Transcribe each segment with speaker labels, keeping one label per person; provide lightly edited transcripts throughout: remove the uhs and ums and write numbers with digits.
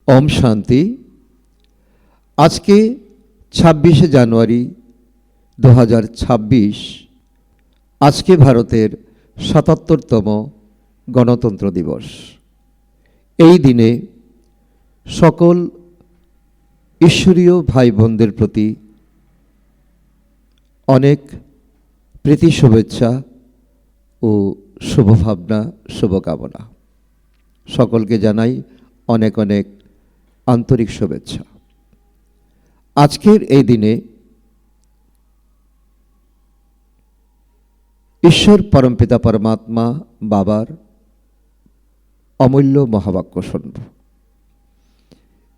Speaker 1: ওম শান্তি। আজকে 26শে জানুয়ারি 2026। আজকে ভারতের 77তম গণতন্ত্র দিবস। এই দিনে সকল ঈশ্বরীয় ভাই বোনদের প্রতি অনেক প্রীতি শুভেচ্ছা ও শুভভাবনা, শুভকামনা। সকলকে জানাই অনেক অনেক আন্তরিক শুভেচ্ছা। আজকের এই দিনে ঈশ্বর পরমপিতা পরমাত্মা বাবার অমূল্য মহাবাক্য শুনব।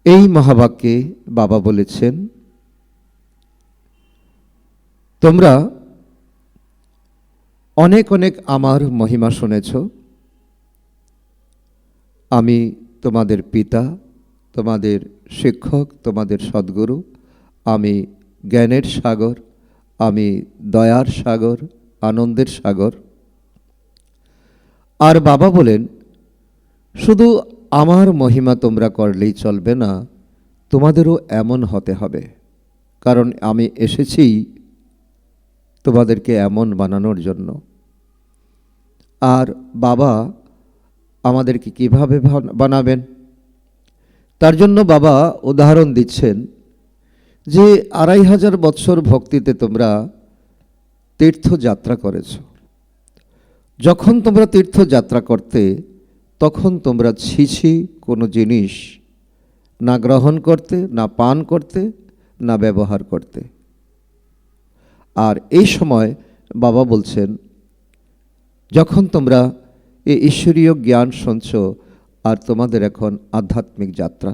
Speaker 1: এই মহাবাক্যে বাবা বলেছেন, তোমরা অনেক অনেক আমার মহিমা শুনেছ। আমি তোমাদের পিতা, তোমাদের শিক্ষক, তোমাদের সদ্গুরু। আমি জ্ঞানের সাগর, আমি দয়ার সাগর, আনন্দের সাগর। আর বাবা বলেন, শুধু আমার মহিমা তোমরা করলেই চলবে না, তোমাদেরও এমন হতে হবে। কারণ আমি এসেছি তোমাদেরকে এমন বানানোর জন্য। আর বাবা আমাদেরকে কিভাবে বানাবেন, তার জন্য বাবা উদাহরণ দিচ্ছেন যে 2500 বৎসর ভক্তিতে তোমরা তীর্থযাত্রা করেছ। যখন তোমরা তীর্থযাত্রা করতে, তখন তোমরা ছিছি কোনো জিনিস না গ্রহণ করতে, না পান করতে, না ব্যবহার করতে। আর এই সময় বাবা বলছেন, যখন তোমরা এই ঈশ্বরীয় জ্ঞান শুনছ, আর তোমাদের এখন আধ্যাত্মিক যাত্রা,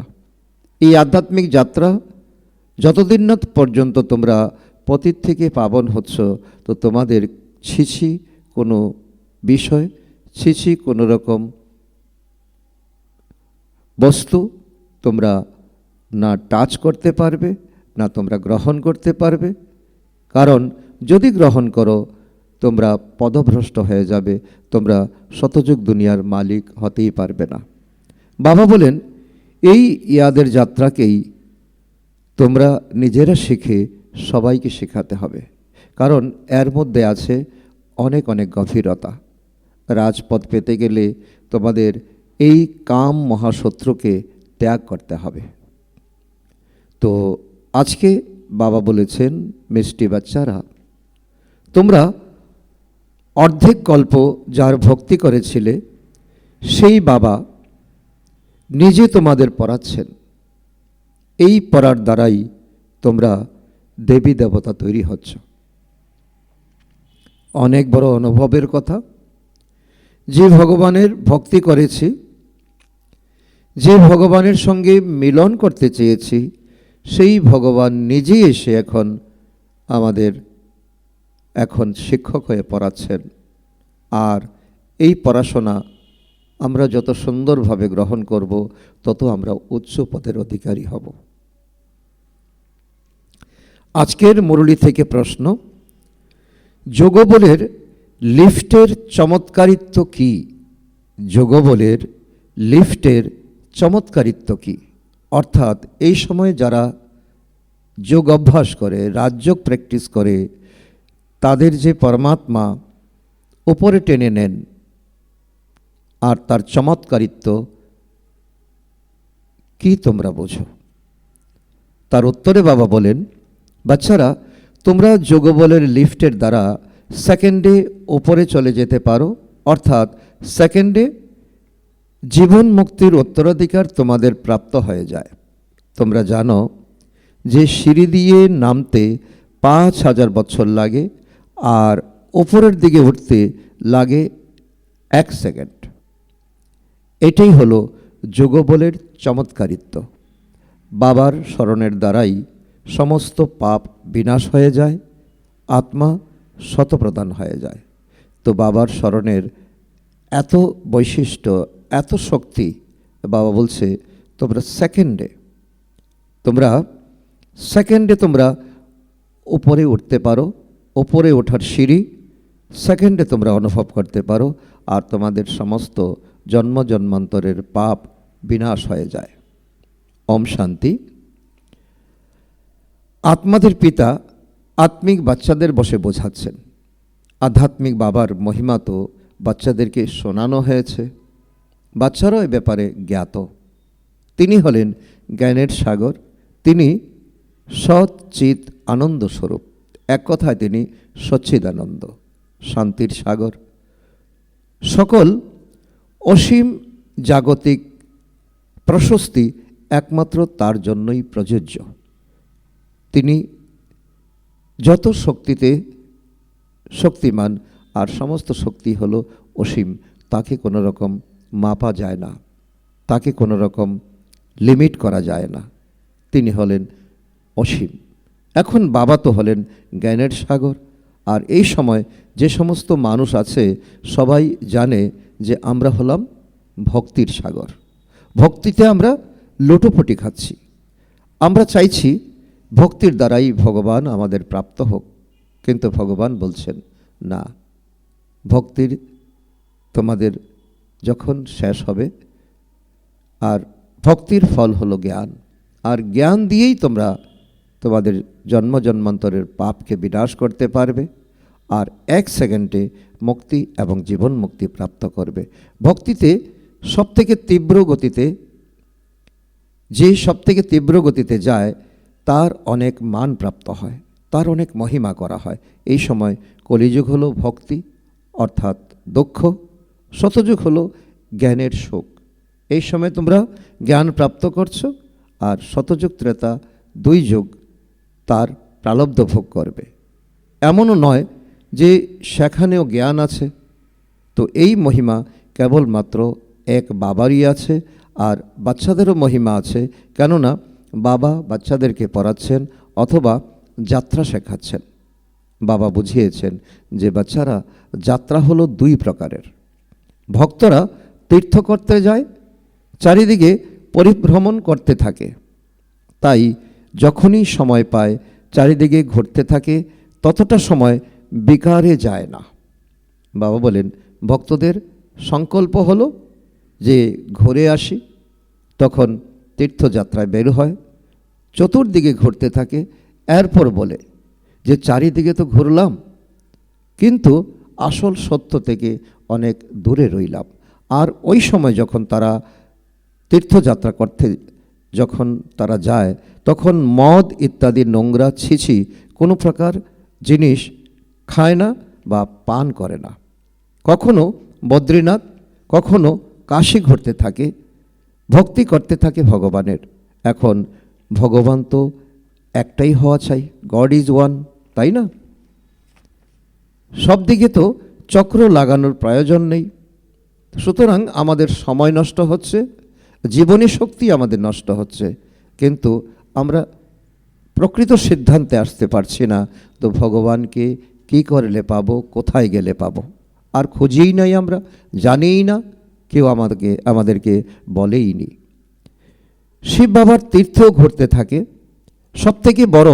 Speaker 1: এই আধ্যাত্মিক যাত্রা যতদিন না পর্যন্ত তোমরা পতিত থেকে পাবন হচ্ছ, তো তোমাদের ছিছি কোনো বিষয়, ছিছি কোনো রকম বস্তু তোমরা না টাচ করতে পারবে, না তোমরা গ্রহণ করতে পারবে। কারণ যদি গ্রহণ করো, তোমরা পদভ্রষ্ট হয়ে যাবে, তোমরা শতযুগ দুনিয়ার মালিক হতেই পারবে না। বাবা বলেন, এই ইয়াদের যাত্রাকেই তোমরা নিজেরা শিখে সবাইকে শেখাতে হবে। কারণ এর মধ্যে আছে অনেক অনেক গভীরতা। রাজপথ পেতে গেলে তোমাদের এই কাম মহাশত্রুকে ত্যাগ করতে হবে। তো আজকে বাবা বলেছেন, মিষ্টি বাচ্চারা, তোমরা অর্ধেক কল্প যার ভক্তি করেছিলে, সেই বাবা নিজে তোমাদের পড়াচ্ছেন। এই পড়ার দ্বারাই তোমরা দেবী দেবতা তৈরি হচ্ছ। অনেক বড় অনুভবের কথা। যে ভগবানের ভক্তি করেছি, যে ভগবানের সঙ্গে মিলন করতে চেয়েছি, সেই ভগবান নিজেই এসে আমাদের এখন শিক্ষক হয়ে পড়াচ্ছেন। আর এই পড়াশোনা আমরা যত সুন্দরভাবে গ্রহণ করব, তত আমরা উচ্চ পদের অধিকারী হব। আজকের মুরলী থেকে প্রশ্ন, যোগবলের লিফটের চমৎকারিত্ব কি? যোগবলের লিফটের চমৎকারিত্ব কি? অর্থাৎ এই সময় যারা যোগ অভ্যাস করে, রাজযোগ প্র্যাকটিস করে, তাদের যে পরমাত্মা উপরে টেনে নেন, আর তার চমৎকারিত্ব কি তোমরা বোঝো? তার উত্তরে বাবা বলেন, বাচ্চারা, তোমরা যোগবলের লিফটের দ্বারা সেকেন্ডে উপরে চলে যেতে পারো। অর্থাৎ সেকেন্ডে জীবন মুক্তির উত্তরাধিকার তোমাদের প্রাপ্ত হয়ে যায়। তোমরা জানো যে সিঁড়ি দিয়ে নামতে 5000 বছর লাগে, আর উপরের দিকে উঠতে লাগে 1 সেকেন্ড। এটাই হলো যোগবলের চমৎকারিত্ব। বাবার স্মরণের দ্বারাই সমস্ত পাপ বিনাশ হয়ে যায়, আত্মা শতপ্রদান হয়ে যায়। তো বাবার স্মরণের এত বৈশিষ্ট্য, এত শক্তি। বাবা বলছে, তোমরা সেকেন্ডে তোমরা উপরে উঠতে পারো। উপরে ওঠার সিঁড়ি সেকেন্ডে তোমরা অনুভব করতে পারো, আর তোমাদের সমস্ত জন্ম জন্মান্তরের পাপ বিনাশ হয়ে যায়। ওম শান্তি। আত্মাদের পিতা আত্মিক বাচ্চাদের বসে বোঝাচ্ছেন। আধ্যাত্মিক বাবার মহিমা তো বাচ্চাদেরকে শোনানো হয়েছে, বাচ্চারাও এ ব্যাপারে জ্ঞাত। তিনি হলেন জ্ঞানের সাগর, তিনি সৎ চিত আনন্দ স্বরূপ। এক কথায় তিনি সচ্চিদানন্দ, শান্তির সাগর। সকল অসীম জাগতিক প্রশস্তি একমাত্র তার জন্যই প্রযোজ্য। তিনি যত শক্তিতে শক্তিমান, আর সমস্ত শক্তি হলো অসীম, তাকে কোনো রকম মাপা যায় না, তাকে কোনো রকম লিমিট করা যায় না। তিনি হলেন অসীম। এখন বাবা তো হলেন জ্ঞানের সাগর। আর এই সময় যে সমস্ত মানুষ আছে সবাই জানে যে আমরা হলাম ভক্তির সাগর। ভক্তিতে আমরা লোটোপটি খাচ্ছি। আমরা চাইছি ভক্তির দ্বারাই ভগবান আমাদের প্রাপ্ত হোক, কিন্তু ভগবান বলছেন না, ভক্তির তোমাদের যখন শেষ হবে, আর ভক্তির ফল হলো জ্ঞান, আর জ্ঞান দিয়েই তোমরা তোমাদের জন্ম জন্মান্তরের পাপকে বিনাশ করতে পারবে, আর 1 সেকেন্ডে মুক্তি এবং জীবন মুক্তি প্রাপ্ত করবে। ভক্তিতে সবথেকে তীব্র গতিতে, যে সবথেকে তীব্র গতিতে যায় তার অনেক মান প্রাপ্ত হয়, তার অনেক মহিমা করা হয়। এই সময় কলিযুগ হলো ভক্তি অর্থাৎ দুঃখ, শতযুগ হলো জ্ঞানের সুখ। এই সময় তোমরা জ্ঞান প্রাপ্ত করছো, আর শতযুগ ত্রেতা 2 যুগ তার প্রালব্ধ ভোগ করবে। এমনও নয় যে সেখানেও জ্ঞান আছে। তো এই মহিমা কেবলমাত্র এক বাবারই আছে, আর বাচ্চাদেরও মহিমা আছে, কেননা বাবা বাচ্চাদেরকে পড়াচ্ছেন অথবা যাত্রা শেখাচ্ছেন। বাবা বুঝিয়েছেন যে বাচ্চারা যাত্রা হলো 2 প্রকারের। ভক্তরা তীর্থ করতে যায়, চারিদিকে পরিভ্রমণ করতে থাকে, তাই যখনই সময় পায় চারিদিকে ঘুরতে থাকে, ততটা সময় বিকারে যায় না। বাবা বলেন ভক্তদের সংকল্প হলো যে ঘুরে আসি, তখন তীর্থযাত্রায় বের হয়, চতুর্দিকে ঘুরতে থাকে, এরপর বলে যে চারিদিকে তো ঘুরলাম, কিন্তু আসল সত্য থেকে অনেক দূরে রইলাম। আর ওই সময় যখন তারা তীর্থযাত্রা করতে যখন তারা যায়, তখন মদ ইত্যাদি নোংরা ছিছি কোনো প্রকার জিনিস খায় না বা পান করে না। কখনো বদ্রীনাথ, কখনো কাশী ঘুরতে থাকে, ভক্তি করতে থাকে ভগবানের। এখন ভগবান তো একটাই হওয়া চাই, গড ইজ ওয়ান, তাই না? সব দিকে তো চক্র লাগানোর প্রয়োজন নেই। সুতরাং আমাদের সময় নষ্ট হচ্ছে, জীবনী শক্তি আমাদের নষ্ট হচ্ছে, কিন্তু আমরা প্রকৃত সিদ্ধান্তে আসতে পারছি না। তো ভগবানকে কী করলে পাবো, কোথায় গেলে পাবো, আর খুঁজেই নাই, আমরা জানিই না, কেউ আমাদেরকে বলেই নি। শিব বাবার তীর্থেও ঘুরতে থাকে। সবথেকে বড়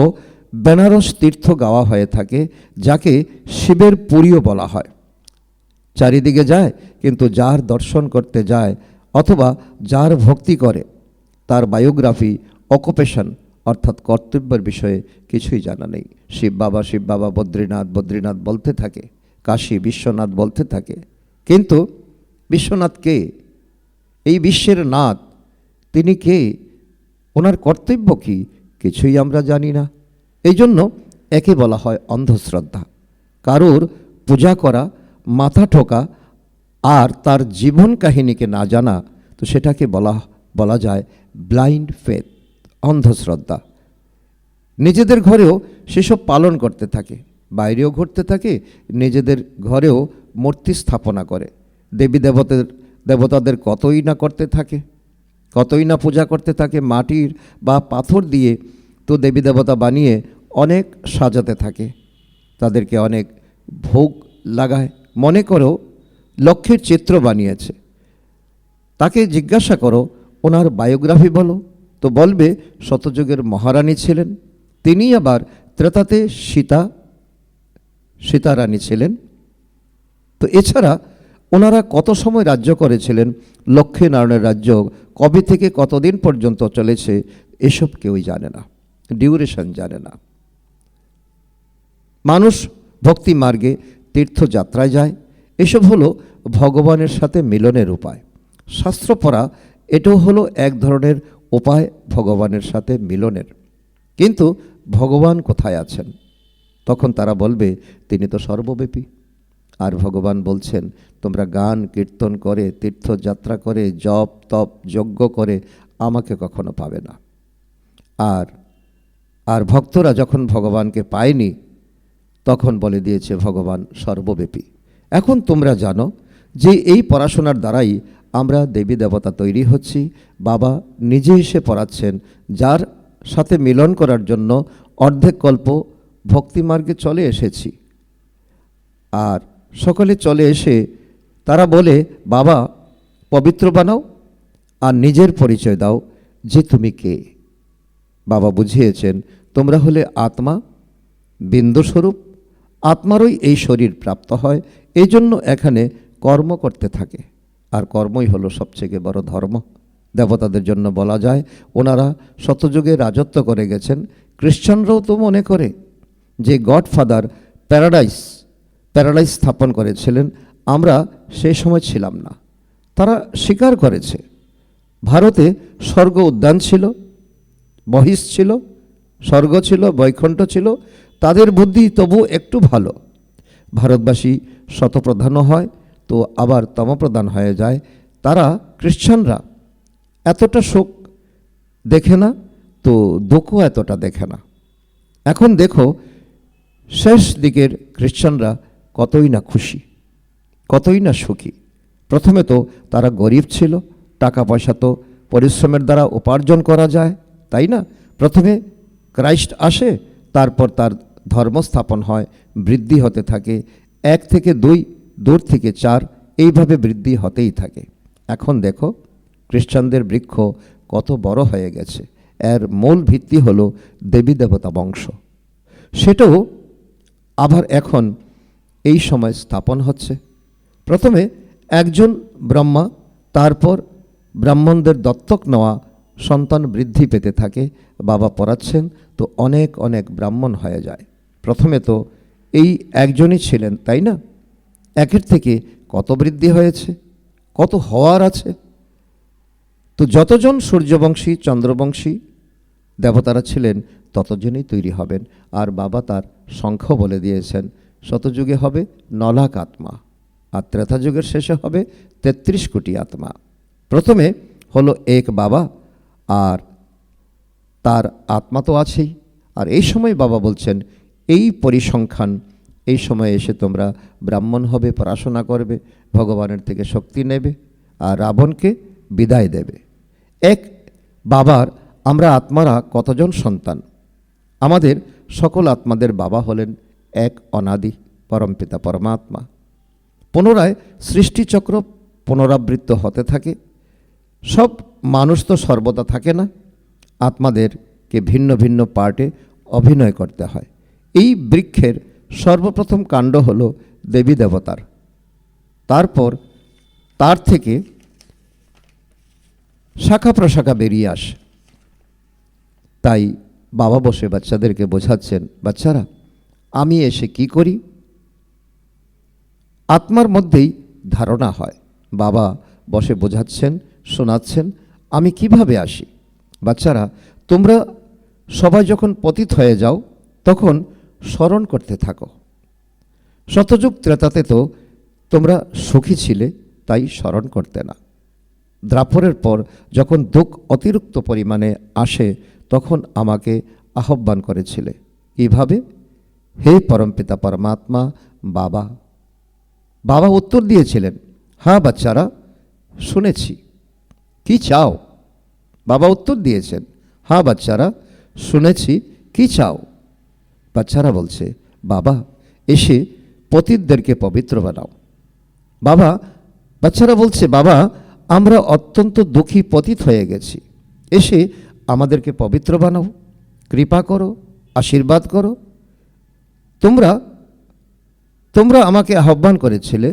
Speaker 1: বেনারস তীর্থ গাওয়া হয়ে থাকে, যাকে শিবের পুরীও বলা হয়। চারিদিকে যায়, কিন্তু যার দর্শন করতে যায় অথবা যার ভক্তি করে তার বায়োগ্রাফি, অকুপেশন অর্থাৎ কর্তব্যের বিষয়ে কিছুই জানা নেই। শিব বাবা বদ্রীনাথ বদ্রীনাথ বলতে থাকে, কাশী বিশ্বনাথ বলতে থাকে, কিন্তু বিশ্বনাথ কে? এই বিশ্বের নাথ, তিনি কে? ওনার কর্তব্য কি? কিছুই আমরা জানি না। এই জন্য একে বলা হয় অন্ধশ্রদ্ধা। কারোর পূজা করা, মাথা ঠোকা আর তার জীবন কাহিনীকে না জানা, তো সেটাকে বলা যায় ব্লাইন্ড ফেথ, অন্ধশ্রদ্ধা। নিজেদের ঘরেও সেসব পালন করতে থাকে, বাইরেও ঘুরতে থাকে, নিজেদের ঘরেও মূর্তি স্থাপনা করে, দেবী দেবতাদের কতই না করতে থাকে, কতই না পূজা করতে থাকে। মাটির বা পাথর দিয়ে তো দেবী দেবতা বানিয়ে অনেক সাজাতে থাকে, তাদেরকে অনেক ভোগ লাগায়। মনে করো লক্ষ্মীর চিত্র বানিয়েছে, তাকে জিজ্ঞাসা করো ওনার বায়োগ্রাফি বলো, তো বলবে শতযুগের মহারানী ছিলেন। তিনি আবার ত্রেতাতে সীতারানী ছিলেন। তো এছাড়া ওনারা কত সময় রাজ্য করেছিলেন, লক্ষ্মীনারায়ণের রাজ্য কবে থেকে কতদিন পর্যন্ত চলেছে, এসব কেউই জানে না, ডিউরেশন জানে না। মানুষ ভক্তি মার্গে তীর্থযাত্রায় যায়, এসব হলো ভগবানের সাথে মিলনের উপায়। শাস্ত্র পড়া এটাও হলো এক ধরনের উপায় ভগবানের সাথে মিলনের। কিন্তু ভগবান কোথায় আছেন? তখন তারা বলবে তিনি তো সর্বব্যাপী। আর ভগবান বলছেন তোমরা গান কীর্তন করে, তীর্থযাত্রা করে, জপ তপ যজ্ঞ করে আমাকে কখনো পাবে না। আর ভক্তরা যখন ভগবানকে পায়নি তখন বলে দিয়েছে ভগবান সর্বব্যাপী। এখন তোমরা জানো যে এই পড়াশোনার দ্বারাই আমরা দেবী দেবতা তৈরি হচ্ছি। বাবা নিজে এসে পড়াচ্ছেন, যার সাথে মিলন করার জন্য অর্ধেক কল্প ভক্তিমার্গে চলে এসেছি। আর সকলে চলে এসে তারা বলে বাবা পবিত্র বানাও আর নিজের পরিচয় দাও যে তুমি কে। বাবা বুঝিয়েছেন তোমরা হলে আত্মা, বিন্দুস্বরূপ। আত্মারই এই শরীর প্রাপ্ত হয়, এই জন্য এখানে কর্ম করতে থাকে। আর কর্মই হলো সবচেয়ে বড় ধর্ম। দেবতাদের জন্য বলা যায় ওনারা শতযুগে রাজত্ব করে গেছেন। খ্রিশ্চানরাও তো মনে করে যে গডফাদার প্যারাডাইস স্থাপন করেছিলেন, আমরা সেই সময় ছিলাম না। তারা স্বীকার করেছে ভারতে স্বর্গ উদ্যান ছিল, মহিষ ছিল, স্বর্গ ছিল, বৈকুণ্ঠ ছিল। তাদের বুদ্ধি তবু একটু ভালো। ভারতবাসী শতপ্রধানও হয় তো আবার তমপ্রধান হয়ে যায়। তারা খ্রিশ্চানরা এতটা শোক দেখে না, তো দুঃখ এতটা দেখে না। এখন দেখো শেষ দিকের খ্রিশ্চানরা কতই না খুশি, কতই না সুখী। প্রথমে তো তারা গরিব ছিল, টাকা পয়সা তো পরিশ্রমের দ্বারা উপার্জন করা যায়, তাই না? প্রথমে ক্রাইস্ট আসে, তারপর তার ধর্ম স্থাপন হয়, বৃদ্ধি হতে থাকে। 1 থেকে 2, 2 থেকে 4, এইভাবে বৃদ্ধি হতেই থাকে। এখন দেখো খ্রিস্টানদের বৃক্ষ কত বড় হয়ে গেছে। এর মূল ভিত্তি হলো দেবী দেবতা বংশ। সেটাও আবার এখন এই সময় স্থাপন হচ্ছে। প্রথমে একজন ব্রহ্মা, তারপর ব্রাহ্মণদের দত্তক নেওয়া সন্তান বৃদ্ধি পেতে থাকে। বাবা পড়াচ্ছেন তো অনেক অনেক ব্রাহ্মণ হয়ে যায়। প্রথমে তো এই একজনই ছিলেন, তাই না? একের থেকে কত বৃদ্ধি হয়েছে, কত হওয়ার আছে। তো যতজন সূর্যবংশী, চন্দ্রবংশী দেবতারা ছিলেন ততজনই তৈরি হবেন। আর বাবা তার সংখ্যা বলে দিয়েছেন, শতযুগে হবে 9 লাখ আত্মা, আর ত্রেতা যুগের শেষে হবে 33 কোটি আত্মা। প্রথমে হলো এক বাবা, আর তার আত্মা তো আছেই। আর এই সময় বাবা বলছেন এই পরিসংখ্যান, এই সময় এসে তোমরা ব্রাহ্মণ হবে, পড়াশোনা করবে, ভগবানের থেকে শক্তি নেবে আর রাবণকে বিদায় দেবে। এক বাবার আমরা আত্মারা কতজন সন্তান? আমাদের সকল আত্মাদের বাবা হলেন এক অনাদি পরমপিতা পরমাত্মা। পুনরায় সৃষ্টিচক্র পুনরাবৃত্ত হতে থাকে। সব মানুষ তো সর্বদা থাকে না, আত্মাদেরকে ভিন্ন ভিন্ন পার্টে অভিনয় করতে হয়। এই বৃক্ষের সর্বপ্রথম কাণ্ড হলো দেবী দেবতার, তারপর তার থেকে শাখা প্রশাখা বেরিয়ে আসে। তাই বাবা বসে বাচ্চাদেরকে বোঝাচ্ছেন, বাচ্চারা আমি এসে কি করি? আত্মার মধ্যেই ধারণা হয়। বাবা বসে বোঝাচ্ছেন, শোনাচ্ছেন আমি কিভাবে আসি। বাচ্চারা তোমরা সবাই যখন পতিত হয়ে যাও তখন স্মরণ করতে থাকো। শতযুগ ত্রেতাতে তো তোমরা সুখী ছিলে, তাই স্মরণ করতে না। দ্রাপরের পর যখন দুঃখ অতিরিক্ত পরিমাণে আসে তখন আমাকে আহ্বান করেছিলে এইভাবে, হে পরমপিতা পরমাত্মা বাবা। বাবা উত্তর দিয়েছিলেন, হ্যাঁ বাচ্চারা শুনেছি, কি চাও? বাবা উত্তর দিয়েছেন, হ্যাঁ বাচ্চারা শুনেছি, কি চাও? বাচ্চারা বলছে, বাবা এসে পতিতদেরকে পবিত্র বানাও। বাচ্চারা বলছে, বাবা আমরা অত্যন্ত দুঃখী পতিত হয়ে গেছি, এসে আমাদেরকে পবিত্র বানাও, কৃপা করো, আশীর্বাদ করো। তোমরা আমাকে আহ্বান করেছিলে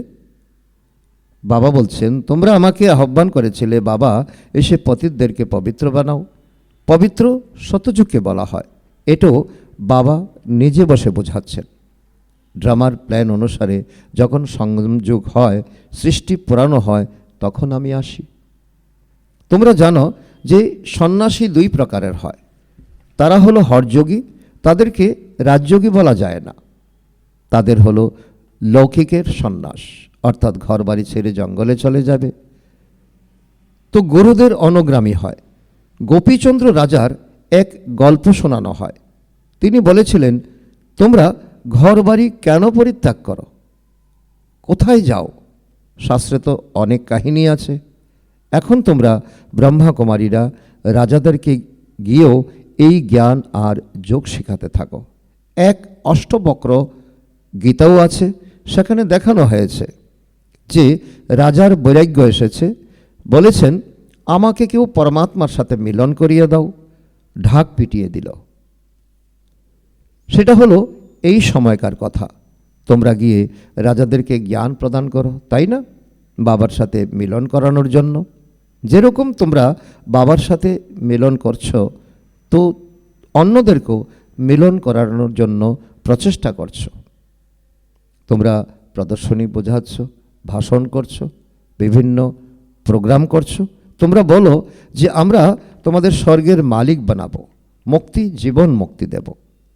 Speaker 1: বাবা বলছেন, তোমরা আমাকে আহ্বান করেছিলে বাবা, এসে পতিতদেরকে পবিত্র বানাও। পবিত্র শতযুগকে বলা হয়। এটাও বাবা নিজে বসে বোঝাচ্ছেন। ড্রামার প্ল্যান অনুসারে যখন সঙ্গম যুগ হয়, সৃষ্টি পুরানো হয়, তখন আমি আসি। তোমরা জানো যে সন্ন্যাসী দুই প্রকারের হয়। তারা হলো হঠযোগী, তাদেরকে রাজযোগী বলা যায় না। তাদের হলো লৌকিকের সন্ন্যাস, অর্থাৎ ঘর বাড়ি ছেড়ে জঙ্গলে চলে যাবে। তো গুরুদের অনুগামী হয়। গোপীচন্দ্র রাজার এক গল্প শোনানো হয়। তিনি বলেছিলেন, তোমরা ঘর বাড়ি কেন পরিত্যাগ করো, কোথায় যাও? শাস্ত্রে তো অনেক কাহিনী আছে। এখন তোমরা ব্রহ্মাকুমারীরা রাজাদেরকে গিয়েও এই জ্ঞান আর যোগ শেখাতে থাকো। এক অষ্টবক্র গীতাও আছে, সেখানে দেখানো হয়েছে যে রাজার বৈরাগ্য এসেছে, বলেছেন আমাকে কেউ পরমাত্মার সাথে মিলন করিয়ে দাও, ঢাক পিটিয়ে দিল। সেটা হলো এই সময়কার কথা। তোমরা গিয়ে রাজাদেরকে জ্ঞান প্রদান করো, তাই না? বাবার সাথে মিলন করানোর জন্য। যেরকম তোমরা বাবার সাথে মিলন করছো, তো অন্যদেরকেও মিলন করানোর জন্য প্রচেষ্টা করছো। তোমরা প্রদর্শনী বোঝাচ্ছ, ভাষণ করছো, বিভিন্ন প্রোগ্রাম করছো। তোমরা বলো যে আমরা তোমাদের স্বর্গের মালিক বানাবো, মুক্তি, জীবন মুক্তি দেব।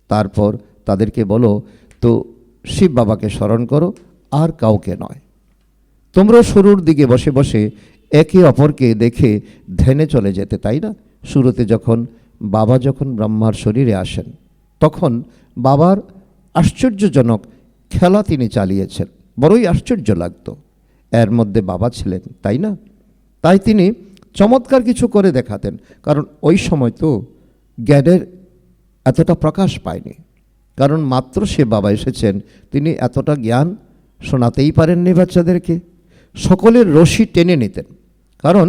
Speaker 1: তারপর তাদেরকে বলো তো শিব বাবাকে স্মরণ করো, আর কাউকে নয়। তোমরা শুরুর দিকে বসে বসে একে অপরকে দেখে ধ্যানে চলে যেতে, তাই না? শুরুতে বাবা যখন ব্রহ্মার শরীরে আসেন, তখন বাবার আশ্চর্যজনক খেলা তিনি চালিয়েছেন, বড়ই আশ্চর্য লাগতো। এর মধ্যে বাবা ছিলেন, তাই না? তাই তিনি চমৎকার কিছু করে দেখাতেন, কারণ ওই সময় তো জ্ঞানের এতটা প্রকাশ পায়নি। কারণ মাত্র সে বাবা এসেছেন, তিনি এতটা জ্ঞান শোনাতেই পারেননি বাচ্চাদেরকে। সকলের রশি টেনে নিতেন, কারণ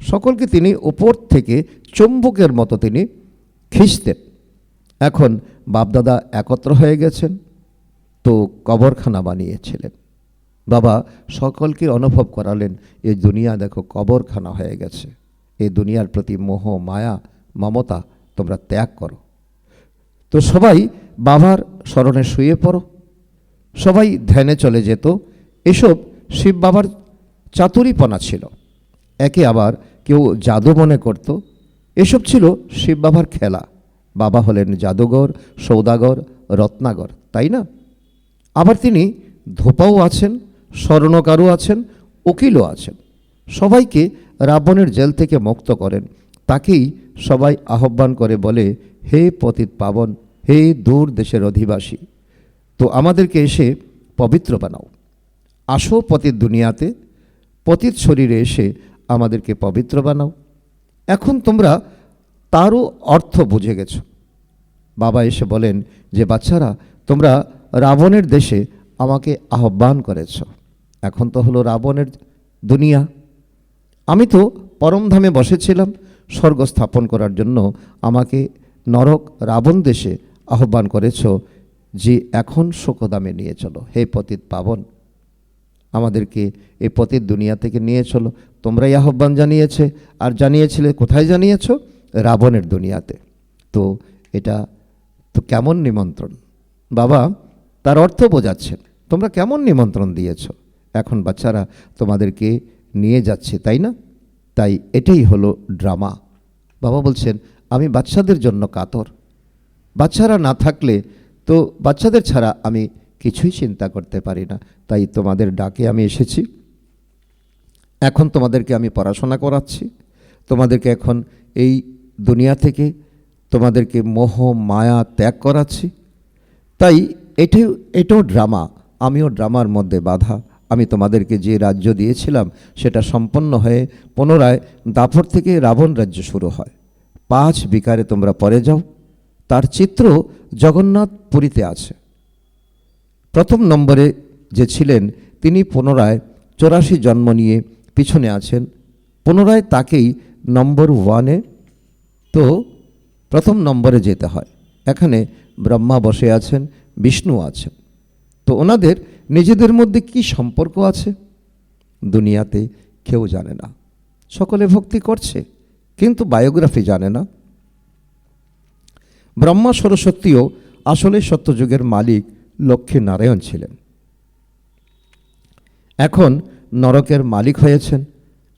Speaker 1: সকলকে তিনি উপর থেকে চুম্বকের মতো তিনি খিঁচতেন। এখন বাপদাদা একত্র হয়ে গেছেন, তো কবরখানা বানিয়েছিলেন। বাবা সকলকে অনুভব করালেন, এই দুনিয়া দেখো কবরখানা হয়ে গেছে। এই দুনিয়ার প্রতি মোহ, মায়া, মমতা তোমরা ত্যাগ করো। তো সবাই বাবার স্মরণে শুয়ে পড়ো, সবাই ধ্যানে চলে যেত। এসব শিব বাবার চাতুরীপনা ছিল। একে আবার কেউ জাদু মনে করত, এসব ছিল শিব বাবার খেলা। বাবা হলেন জাদুঘর, সৌদাগর, রত্নাগর, তাই না? আবার তিনি ধোপাও আছেন, স্বর্ণকারও আছেন, উকিলও আছেন। সবাইকে রাবণের জেল থেকে মুক্ত করেন। তাকেই সবাই আহ্বান করে বলে, হে পতিত পাবন, হে দূর দেশের অধিবাসী, তো আমাদেরকে এসে পবিত্র বানাও। আসো পতিত দুনিয়াতে, পতিত শরীরে এসে আমাদেরকে পবিত্র বানাও। এখন তোমরা তারও অর্থ বুঝে গেছ। বাবা এসে বলেন যে বাচ্চারা, তোমরা রাবণের দেশে আমাকে আহ্বান করেছ। এখন তো হলো রাবণের দুনিয়া। আমি তো পরমধামে বসেছিলাম স্বর্গ স্থাপন করার জন্য, আমাকে নরক রাবণ দেশে আহ্বান করেছ যে এখন শোকদামে নিয়ে চলো। হে পতিত পাবন, আমাদেরকে এই পতিত দুনিয়া থেকে নিয়ে চলো। তোমরাই আহ্বান জানিয়েছে, আর জানিয়েছিলে কোথায় জানিয়েছ? রাবণের দুনিয়াতে। তো এটা তো কেমন নিমন্ত্রণ? বাবা তার অর্থ বোঝাচ্ছেন, তোমরা কেমন নিমন্ত্রণ দিয়েছ। এখন বাচ্চারা তোমাদেরকে নিয়ে যাচ্ছে, তাই না? তাই এটাই হলো ড্রামা। বাবা বলছেন, আমি বাচ্চাদের জন্য কাতর। বাচ্চারা না থাকলে তো বাচ্চাদের ছাড়া আমি কিছুই চিন্তা করতে পারি না। তাই তোমাদের ডাকে আমি এসেছি। এখন তোমাদেরকে আমি পড়াশোনা করাচ্ছি, তোমাদেরকে এখন এই দুনিয়া থেকে তোমাদেরকে মোহ মায়া ত্যাগ করাচ্ছি। তাই এটাও ড্রামা, আমিও ড্রামার মধ্যে বাধা। আমি তোমাদেরকে যে রাজ্য দিয়েছিলাম সেটা সম্পন্ন হয়ে পুনরায় দাপর থেকে রাবণ রাজ্য শুরু হয়। 5 বিকারে তোমরা পরে যাও। তার চিত্র জগন্নাথ পুরীতে আছে। প্রথম নম্বরে যে ছিলেন তিনি পুনরায় 84 জন্ম নিয়ে পিছনে আছেন। পুনরায় তাকেই নম্বর 1-এ, তো প্রথম নম্বরে যেতে হয়। এখানে ব্রহ্মা বসে আছেন, বিষ্ণু আছেন। তো ওনাদের নিজেদের মধ্যে কি সম্পর্ক আছে? দুনিয়াতে কেউ জানে না। সকলে ভক্তি করছে কিন্তু বায়োগ্রাফি জানে না। ব্রহ্মা সরস্বতীও আসলে সত্যযুগের মালিক লক্ষ্মী নারায়ণ ছিলেন। এখন নরকের মালিক হয়েছেন।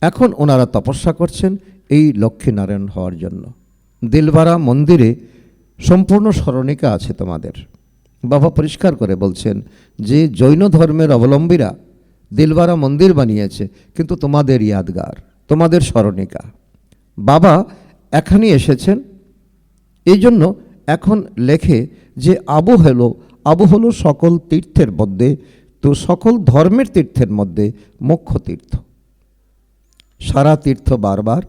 Speaker 1: এখন ওনারা তপস্যা করছেন এই লক্ষ্মী নারায়ণ হওয়ার জন্য। দিলবারা মন্দিরে সম্পূর্ণ স্মরণিকা আছে তোমাদের। বাবা পরিষ্কার করে বলছেন যে জৈন ধর্মের অবলম্বীরা দিলবারা মন্দির বানিয়েছে, কিন্তু তোমাদের ইয়াদগার, তোমাদের স্মরণিকা। বাবা এখানে এসেছেন, এই জন্য এখন লেখে যে আবু হলো সকল তীর্থের মধ্যে, তো সকল ধর্মের তীর্থের মধ্যে মুখ্য তীর্থ। সারা তীর্থ বারবার,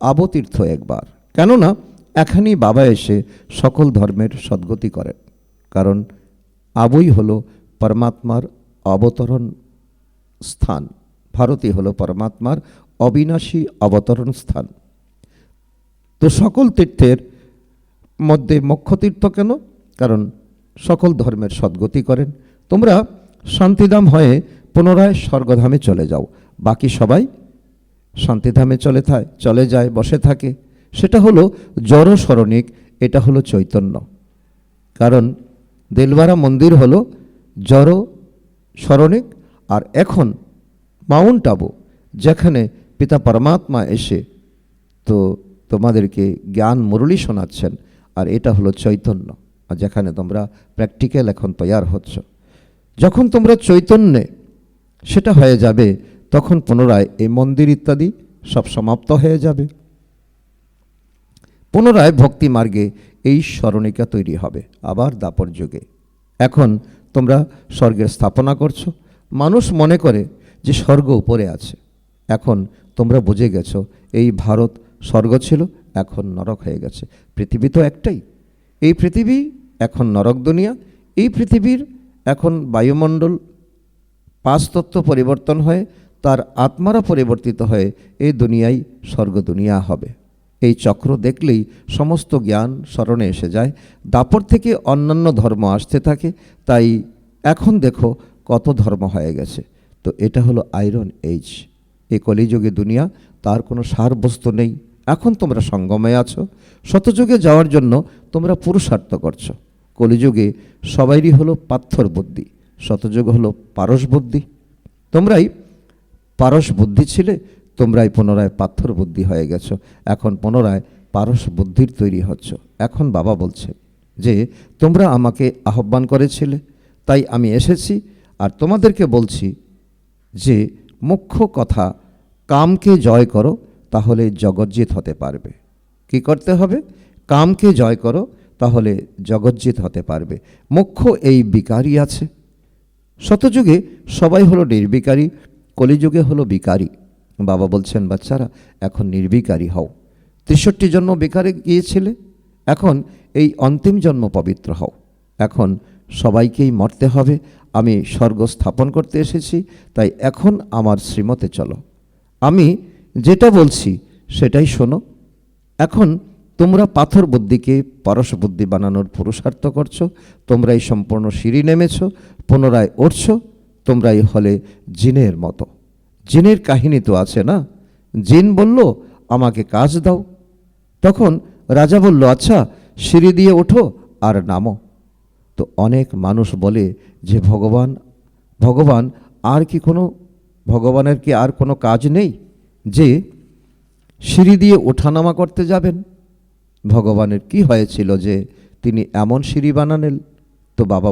Speaker 1: আবু তীর্থ একবার। কেননা এখানেই বাবা এসে সকল ধর্মের সদ্গতি করেন, কারণ আবুই হলো পরমাত্মার অবতরণ স্থান, ভারতই হলো পরমাত্মার অবিনাশী অবতরণ স্থান। তো সকল তীর্থের মধ্যে মুখ্য তীর্থ কেন? কারণ সকল ধর্মের সদ্গতি করেন। তোমরা শান্তিধাম হয়ে পুনরায় স্বর্গধামে চলে যাও, বাকি সবাই শান্তিধামে চলে যায়, বসে থাকে। সেটা হলো জড় স্মরণিক, এটা হলো চৈতন্য। কারণ দিলবারা মন্দির হলো জড় স্মরণিক, আর এখন মাউন্ট আবু যেখানে পিতা পরমাত্মা এসে তো তোমাদেরকে জ্ঞান মুরলি শোনাচ্ছেন, আর এটা হলো চৈতন্য, আর যেখানে তোমরা প্র্যাকটিক্যাল এখন তৈয়ার হচ্ছ। যখন তোমরা চৈতন্যে সেটা হয়ে যাবে, তখন পুনরায় এই মন্দির ইত্যাদি সব সমাপ্ত হয়ে যাবে। পুনরায় ভক্তি মার্গে এই স্মরণিকা তৈরি হবে আবার দাপর যুগে। এখন তোমরা স্বর্গের স্থাপনা করছো। মানুষ মনে করে যে স্বর্গ উপরে আছে। এখন তোমরা বুঝে গেছো এই ভারত স্বর্গ ছিল, এখন নরক হয়ে গেছে। পৃথিবী তো একটাই, এই পৃথিবী এখন নরক দুনিয়া। এই পৃথিবীর এখন বায়ুমণ্ডল 5 তত্ত্ব পরিবর্তন হয়ে তার আত্মারা পরিবর্তিত হয়ে এই দুনিয়ায় স্বর্গ দুনিয়া হবে। এই চক্র দেখলেই সমস্ত জ্ঞান স্মরণে এসে যায়। দাপর থেকে অন্যান্য ধর্ম আসতে থাকে, তাই এখন দেখো কত ধর্ম হয়ে গেছে। তো এটা হলো আয়রন এজ, এই কলিযুগে দুনিয়া, তার কোনো সারবস্তু নেই। এখন তোমরা সঙ্গমে আছো, শতযুগে যাওয়ার জন্য তোমরা পুরুষার্থ করছো। কলিযুগে সবাইরই হলো পাথর বুদ্ধি, শতযুগ হলো পারস বুদ্ধি। তোমরাই পারস বুদ্ধি ছিলে, তোমরাই পুনরায় পাথর বুদ্ধি হয়ে গেছো। এখন পুনরায় পারস বুদ্ধির তৈরি হচ্ছ। এখন বাবা বলছে যে তোমরা আমাকে আহ্বান করেছিলে, তাই আমি এসেছি। আর তোমাদেরকে বলছি যে মুখ্য কথা, কামকে জয় করো, তাহলে জগজ্জিৎ হতে পারবে। কি করতে হবে? কামকে জয় করো, তাহলে জগজ্জিৎ হতে পারবে। মুখ্য এই বিকারী আছে। শতযুগে সবাই হলো নির্বিকারী, কলিযুগে হলো বিকারী। বাবা বলছেন বাচ্চারা এখন নির্বিকারী হও। 63 জন্ম বেকারে গিয়েছিলে, এখন এই অন্তিম জন্ম পবিত্র হও। এখন সবাইকেই মরতে হবে, আমি স্বর্গ স্থাপন করতে এসেছি, তাই এখন আমার শ্রীমতে চলো। আমি যেটা বলছি সেটাই শোনো। এখন তোমরা পাথর বুদ্ধিকে পরশ বুদ্ধি বানানোর পুরুষার্থ করছো। তোমরাই সম্পূর্ণ সিঁড়ি নেমেছো, পুনরায় উঠছো। তোমরাই হলে জিনের মতো। জিনের কাহিনী তো আছে না? জিন বলল আমাকে কাজ দাও। তখন রাজা বলল আচ্ছা সিঁড়ি দিয়ে ওঠো আর নামো। তো অনেক মানুষ বলে যে ভগবান আর কি কোনো, ভগবানের কি আর কোনো কাজ নেই যে সিঁড়ি দিয়ে ওঠানামা করতে যাবেন? ভগবানের কি হয়েছিল যে তিনি এমন সিঁড়ি বানালেন? তো বাবা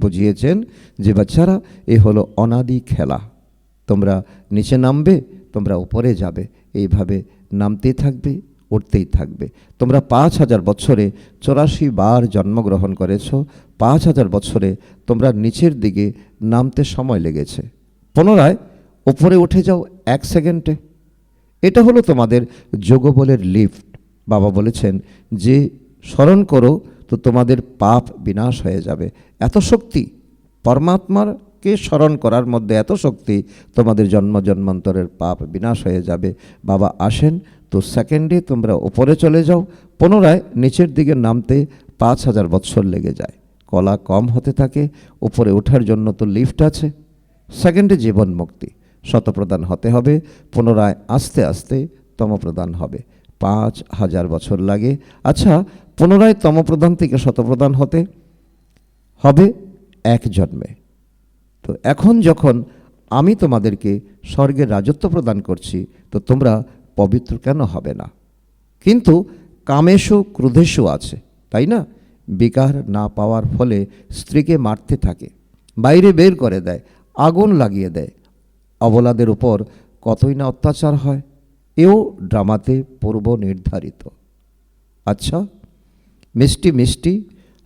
Speaker 1: বুঝিয়েছেন যে বাচ্চারা এ হলো অনাদি খেলা। তোমরা নিচে নামবে, তোমরা উপরে যাবে, এইভাবে নামতেই থাকবে, উঠতেই থাকবে। তোমরা 5000 বছরে 84 বার জন্মগ্রহণ করেছ। 5000 বছরে তোমরা নিচের দিকে নামতে সময় লেগেছে, পুনরায় উপরে উঠে যাও 1 সেকেন্ডে। এটা হলো তোমাদের যোগবলের লিফট। বাবা বলেছেন যে স্মরণ করো তো তোমাদের পাপ বিনাশ হয়ে যাবে। এত শক্তি পরমাত্মাকে স্মরণ করার মধ্যে, এত শক্তি, তোমাদের জন্মান্তরের পাপ বিনাশ হয়ে যাবে। বাবা আসেন তো সেকেন্ডে তোমরা উপরে চলে যাও, পুনরায় নিচের দিকে নামতে 5000 বছর লেগে যায়। কলা কম হতে থাকে, উপরে ওঠার জন্য তো লিফট আছে। সেকেন্ডে জীবন মুক্তি। শতপ্রধান হতে হবে, পুনরায় আস্তে আস্তে তমপ্রধান হবে। 5000 বছর লাগে। আচ্ছা, পুনরায় তমপ্রধান থেকে শতপ্রধান হতে হবে এক জন্মে। তো এখন যখন আমি তোমাদেরকে স্বর্গের রাজত্ব প্রদান করছি, তো তোমরা পবিত্র কেন হবে না? কিন্তু কামেশু ক্রোধেশু আছে, তাই না? বিকার না পাওয়ার ফলে স্ত্রীকে মারতে থাকে, বাইরে বের করে দেয়, আগুন লাগিয়ে দেয়, অবলাদের উপর কতই না অত্যাচার হয়। এও ড্রামাতে পূর্ব নির্ধারিত। আচ্ছা, মিষ্টি মিষ্টি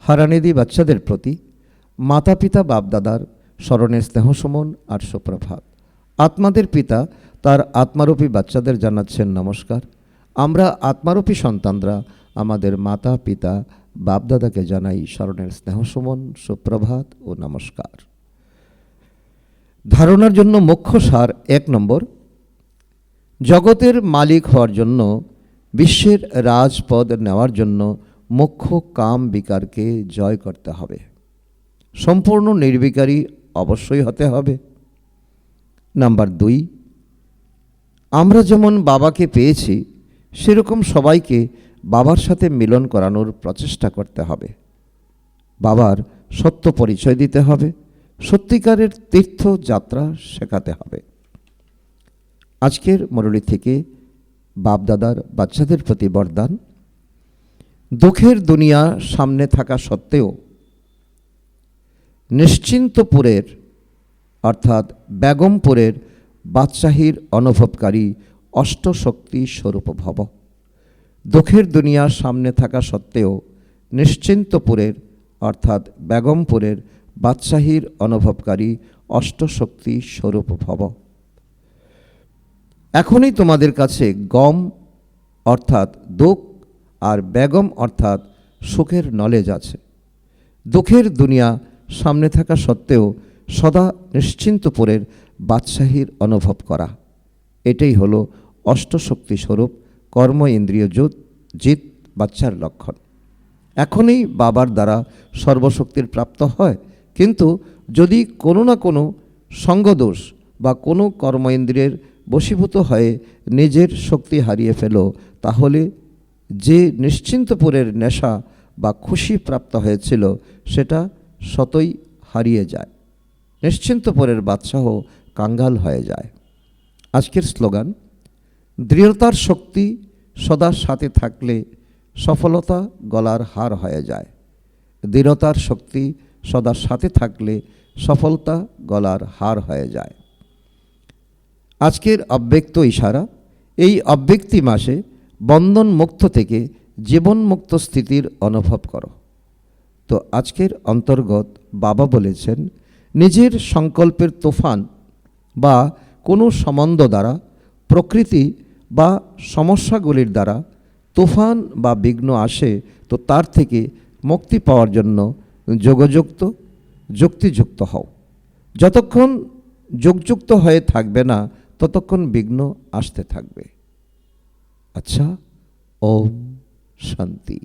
Speaker 1: হারানিধি বাচ্চাদের প্রতি মাতা পিতা বাপদাদার স্মরণের স্নেহসমন আর সুপ্রভাত। আত্মাদের পিতা তার আত্মারূপী বাচ্চাদের জানাচ্ছেন নমস্কার। আমরা আত্মারূপী সন্তানরা আমাদের মাতা পিতা বাপদাদাকে জানাই স্মরণের স্নেহসমন, সুপ্রভাত ও নমস্কার। ধারণার জন্য মুখ্য সার 1 নম্বর, জগতের মালিক হওয়ার জন্য, বিশ্বের রাজপদ নেওয়ার জন্য মুখ্য কাম বিকারকে জয় করতে হবে। সম্পূর্ণ নির্বিকারী অবশ্যই হতে হবে। নাম্বার 2, আমরা যেমন বাবাকে পেয়েছি সেরকম সবাইকে বাবার সাথে মিলন করানোর প্রচেষ্টা করতে হবে। বাবার সত্য পরিচয় দিতে হবে, সত্যিকারের তীর্থযাত্রা শেখাতে হবে। আজকের মুরলী থেকে বাপদাদার বাচ্চাদের প্রতি বরদান, দুঃখের দুনিয়া সামনে থাকা সত্ত্বেও নিশ্চিন্তপুরের অর্থাৎ বেগমপুরের বাদশাহীর অনুভবকারী অষ্টশক্তি স্বরূপ ভব। দুঃখের দুনিয়া সামনে থাকা সত্ত্বেও নিশ্চিন্তপুরের অর্থাৎ বেগমপুরের বাদশাহীর অনুভবকারী অষ্টশক্তি স্বরূপ ভব। এখনই তোমাদের কাছে গম অর্থাৎ দুঃখ আর বেগম অর্থাৎ সুখের নলেজ আছে। দুঃখের দুনিয়া সামনে থাকা সত্ত্বেও সদা নিশ্চিন্তপুরের বাদশাহীর অনুভব করা, এটাই হলো অষ্টশক্তি স্বরূপ কর্ম ইন্দ্রিয় জিত বাচ্চার লক্ষণ। এখনই বাবার দ্বারা সর্বশক্তির প্রাপ্ত হয়, কিন্তু যদি কোনো না কোনো সঙ্গদোষ বা কোনো কর্ম ইন্দ্রিয়ের বশীভূত হয়ে নিজের শক্তি হারিয়ে ফেলো, তাহলে যে নিশ্চিন্তপুরের নেশা বা খুশি প্রাপ্ত হয়েছিল সেটা সতই হারিয়ে যায়। নিশ্চিন্তপুরের বাদশাহ কাঙ্গাল হয়ে যায়। আজকের স্লোগান, দৃঢ়তার শক্তি সদা সাথে থাকলে সফলতা গলার হার হয়ে যায়। দৃঢ়তার শক্তি সদা সাথে থাকলে সফলতা গলার হার হয়ে যায়। আজকের অব্যক্ত ইশারা, এই অব্যক্তি মাসে বন্ধন মুক্ত থেকে জীবন মুক্ত স্থিতির অনুভব করো। তো আজকের অন্তর্গত বাবা বলেছেন, নিজের সংকল্পের তুফান বা কোনো সম্বন্ধ দ্বারা, প্রকৃতি বা সমস্যাগুলির দ্বারা তুফান বা বিঘ্ন আসে, তো তার থেকে মুক্তি পাওয়ার জন্য যোগযুক্ত যুক্তিযুক্ত হও। যতক্ষণ যোগযুক্ত হয়ে থাকবে না ততক্ষণ বিঘ্ন আসতে থাকবে। আচ্ছা, ওম শান্তি।